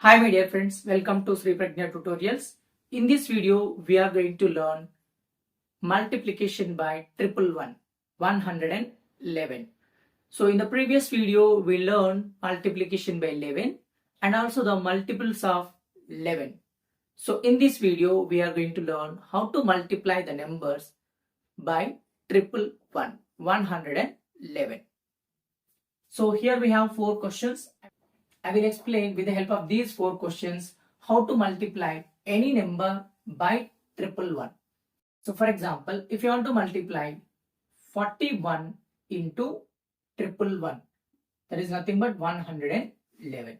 Hi my dear friends, welcome to Sri Pragna tutorials. In this video, we are going to learn multiplication by 111. So in the previous video, we learned multiplication by 11 and also the multiples of 11. So in this video, we are going to learn how to multiply the numbers by 111. So here we have 4 questions. I will explain with the help of these 4 questions how to multiply any number by 111. So for example, if you want to multiply 41 into 111, that is nothing but 111.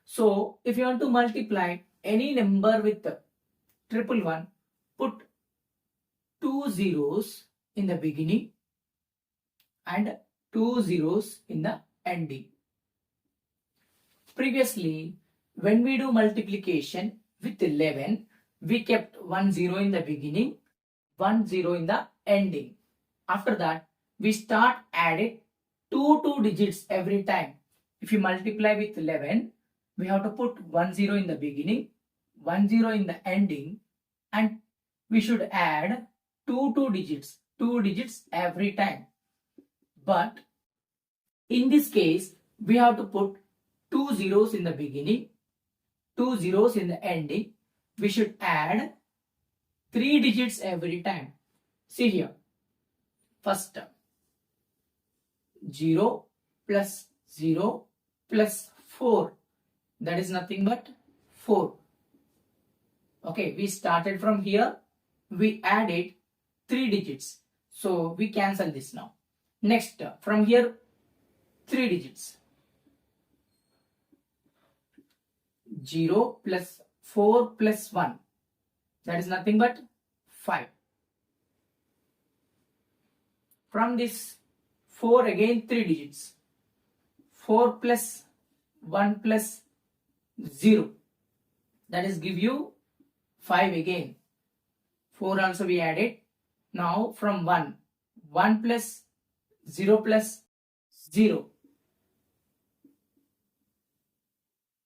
So if you want to multiply any number with 111, put 2 zeros in the beginning and 2 zeros in the ending. Previously, when we do multiplication with 11, we kept 1 0 in the beginning, 1 0 in the ending. After that, we start adding two digits every time. If you multiply with 11, we have to put 1 0 in the beginning, 1 0 in the ending, and we should add two digits every time. But in this case, we have to put 2 zeros in the beginning, 2 zeros in the ending. We should add 3 digits every time. See here. First term. 0 plus 0 plus 4. That is nothing but 4. Okay, we started from here. We added 3 digits. So we cancel this now. Next, from here, 3 digits. 0 plus 4 plus 1, that is nothing but 5. From this 4 again 3 digits. 4 plus 1 plus 0, that is give you 5 again. 4 also we added. Now from 1 plus 0 plus 0,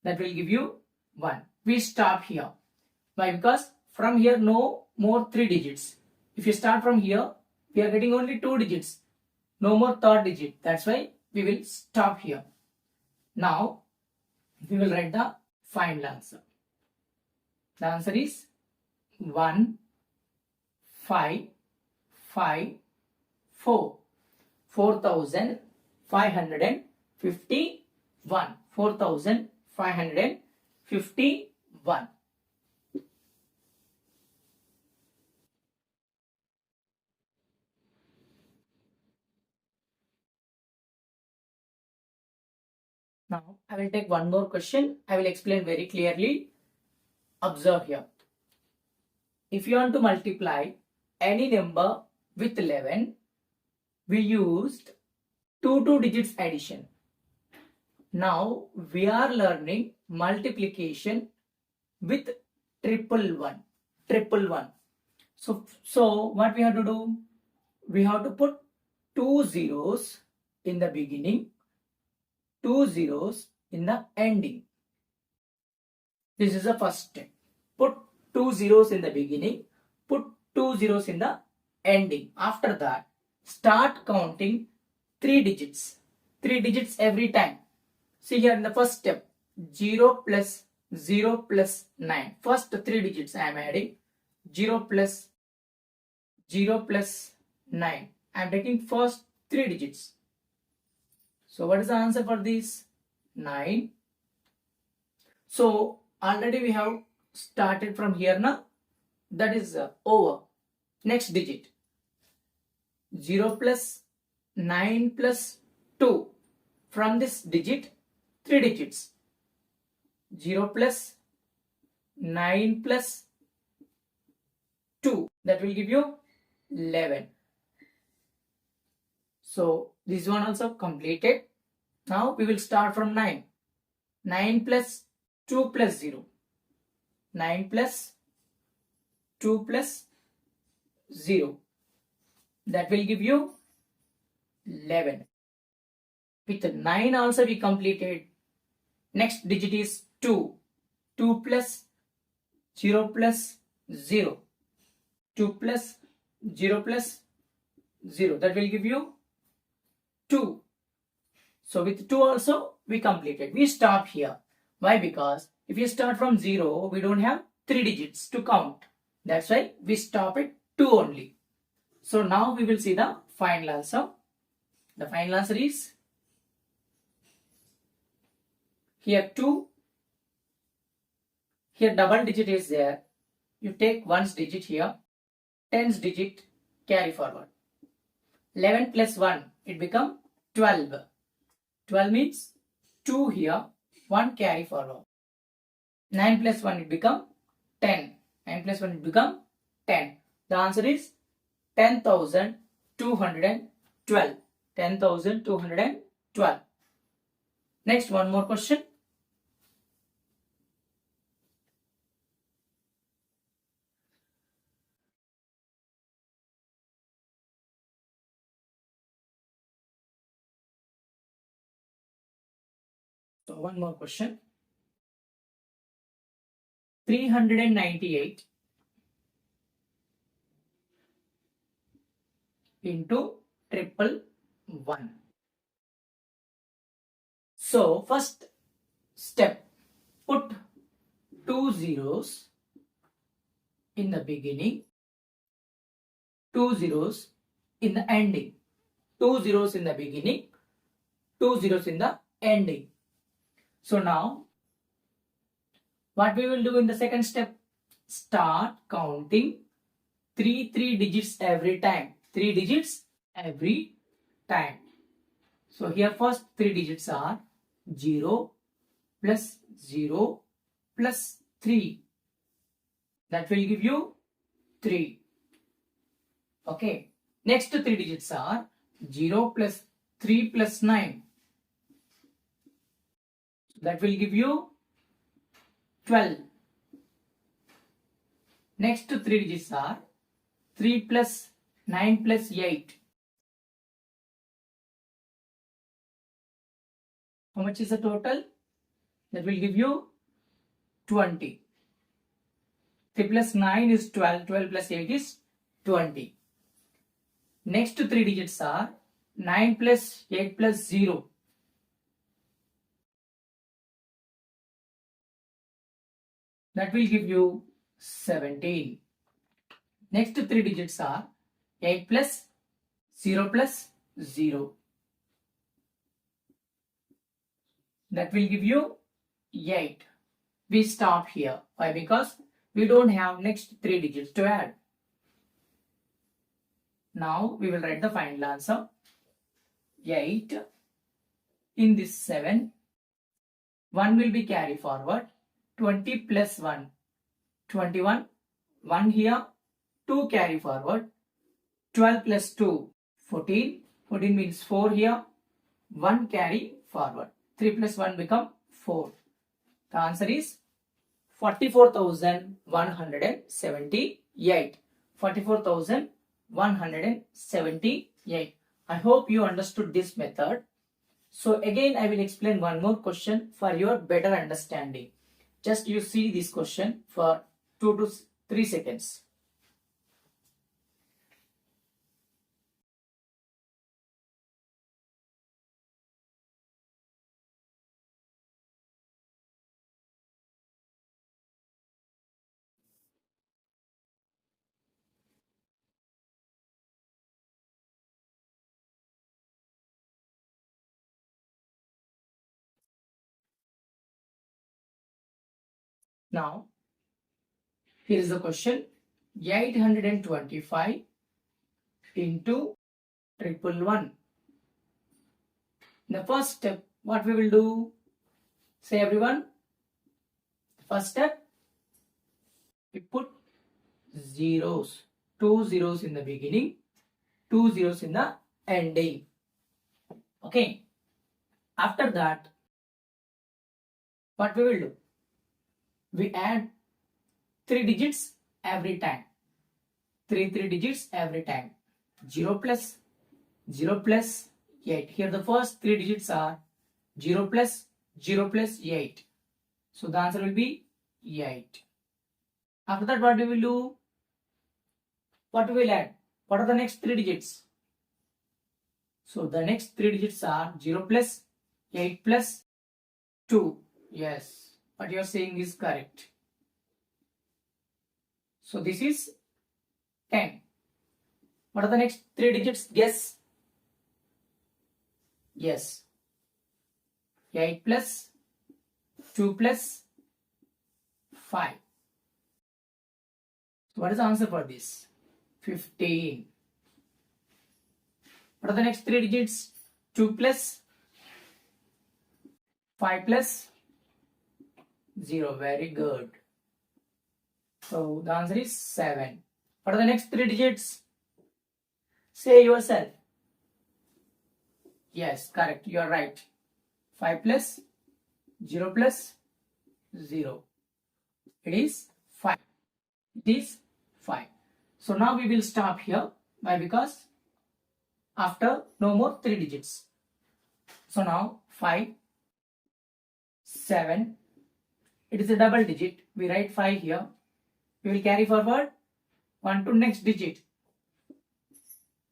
that will give you 1. We stop here. Why? Because from here no more 3 digits. If you start from here, we are getting only 2 digits. No more third digit. That's why we will stop here. Now, we will write the final answer. The answer is 1, 5, 5, 4. 4,551. 4,551. Now, I will take one more question. I will explain very clearly. Observe here. If you want to multiply any number with 11, we used two digits addition. Now we are learning multiplication with 111. So what we have to do? We have to put 2 zeros in the beginning, 2 zeros in the ending. This is the first step. Put 2 zeros in the beginning, put 2 zeros in the ending. After that, start counting 3 digits. 3 digits every time. See here in the first step, 0 plus 9. First 3 digits I am adding. 0 plus 9. I am taking first 3 digits. So what is the answer for this? 9. So already we have started from here now. That is over. Next digit. 0 plus 9 plus 2. From this digit, 3 digits. 0 plus 9 plus 2. That will give you 11. So this one also completed. Now we will start from 9. 9 plus 2 plus 0. 9 plus 2 plus 0. That will give you 11. With 9 also we completed. Next digit is 2. 2 plus 0 plus 0. 2 plus 0 plus 0. That will give you 2. So with 2 also we completed. We stop here. Why? Because if you start from 0, we don't have 3 digits to count. That's why we stop at 2 only. So now we will see the final answer. The final answer is here 2. Here double digit is there. You take 1's digit here. 10's digit carry forward. 11 plus 1, it become 12. 12 means 2 here, 1 carry forward. 9 plus 1, it become 10. 9 plus 1, it become 10. The answer is 10,212. 10,212. Next, one more question. So one more question. 398 into 111. So first step, put 2 zeros in the beginning, 2 zeros in the ending. 2 zeros in the beginning, 2 zeros in the ending. So now, what we will do in the second step? Start counting 3 digits every time. 3 digits every time. So here first 3 digits are 0 plus 0 plus 3. That will give you 3. Okay. Next 3 digits are 0 plus 3 plus 9. That will give you 12. Next 3 digits are 3 plus 9 plus 8. How much is the total? That will give you 20. 3 plus 9 is 12. 12 plus 8 is 20. Next 3 digits are 9 plus 8 plus 0. That will give you 17. Next 3 digits are 8 plus 0 plus 0. That will give you 8. We stop here. Why? Because we don't have next 3 digits to add. Now we will write the final answer. 8 in this 7. 1 will be carried forward. 20 plus 1. 21. 1 here. 2 carry forward. 12 plus 2. 14. 14 means 4 here. 1 carry forward. 3 plus 1 become 4. The answer is 44,178. 44,178. I hope you understood this method. So again I will explain one more question for your better understanding. Just you see this question for 2 to 3 seconds. Now, here is the question. 825 into 111. The first step, what we will do? Say everyone. First step, we put zeros. 2 zeros in the beginning, 2 zeros in the ending. Okay. After that, what we will do? We add 3 digits every time. 3 digits every time. 0 plus 8. Here the first 3 digits are 0 plus 8. So the answer will be 8. After that, what we will do? What we will add? What are the next 3 digits? So the next 3 digits are 0 plus 8 plus 2. Yes, what you are saying is correct. So this is 10. What are the next 3 digits? Guess. Yes. 8 plus 2 plus 5. So what is the answer for this? 15. What are the next 3 digits? 2 plus 5 plus 0. Very good. So the answer is 7. What are the next 3 digits? Say yourself. Yes, correct. You are right. 5 plus 0 plus 0. It is 5. It is 5. So now we will stop here. Why? Because after no more 3 digits. So now 5, 7. It is a double digit. We write 5 here. We will carry forward 1 to next digit.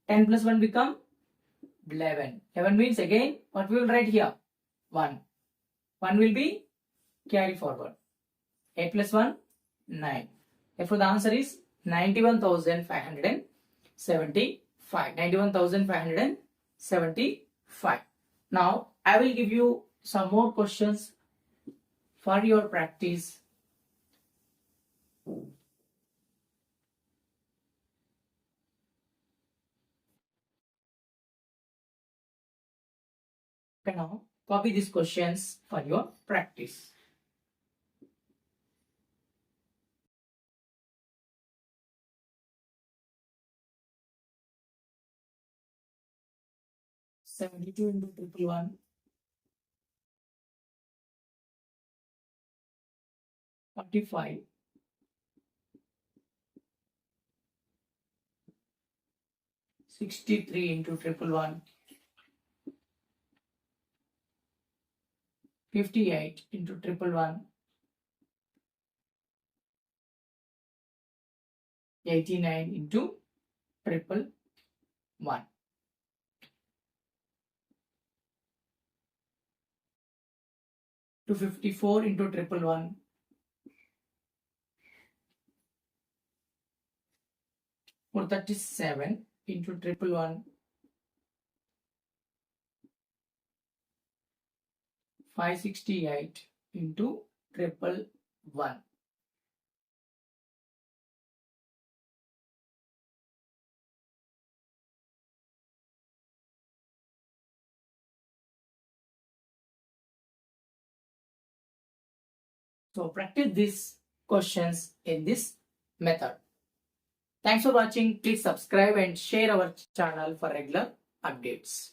10 plus 1 become 11. 11 means again what we will write here? 1. 1 will be carry forward. 8 plus 1, 9. Therefore the answer is 91,575. 91,575. Now I will give you some more questions for your practice. Okay, now copy these questions for your practice. (72 into 111) 45. 63 into 111 58 into 111 89 into 111. 254 into 111 437 into 111 568 into 111. So practice these questions in this method. Thanks for watching. Please subscribe and share our channel for regular updates.